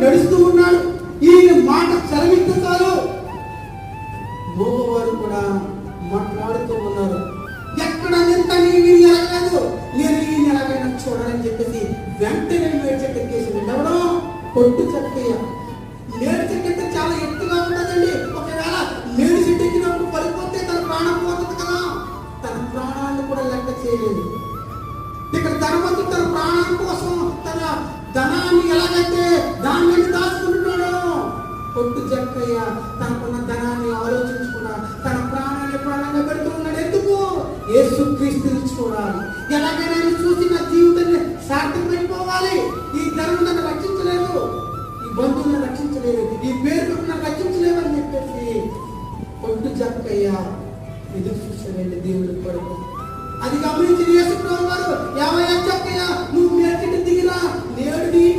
నడుస్తూ ఉన్నాడు. ఈయన మాట చదివితే చాలు మోగవారు కూడా మాట్లాడుతూ ఉన్నారు. ఎక్కడ నింత నేను ఎలాగలేదు, నేను ఈయన ఎలాగైనా చూడాలని చెప్పేసి వెంటనే మేడి చెట్టు ఎక్కేసింది. ఎవడో కొట్టు చక్కయ్య. మేడి చెట్టు అంటే చాలా ఎత్తుగా ఉంటుందండి. ఒకవేళ మేడి చెట్టు ఎక్కినప్పుడు పడిపోతే తన ప్రాణం పోతుంది కదా. తన ప్రాణాన్ని కూడా లెక్క చేయలేదు. ఇక్కడ ధనవంతుడు తన ప్రాణం కోసం తన ధనాన్ని ఎలాగైతే దాన్ని దాచుకుంటున్నాడో, కొట్టు జక్కయ్య తనకున్న ధనాన్ని ఆలోచించుకున్నా తన ప్రాణాన్ని ప్రాణంగా పెడుతూ ఉన్నాడు. ఎందుకు? యేసుక్రీస్తుని చూడాలి. ఎలాగైనా చూసి నా జీవితాన్ని సార్థకమైపోవాలి. ఈ ధనం నన్ను రక్షించలేదు, ఈ బంధువులను రక్షించలేదు, ఈ పేరు నన్ను రక్షించలేదని చెప్పేసి కొట్టు జక్కయ్య ఎదురు చూసాడండి దేవుడి కొరకు. అది గమనించిన యేసు ప్రభువు వారు 50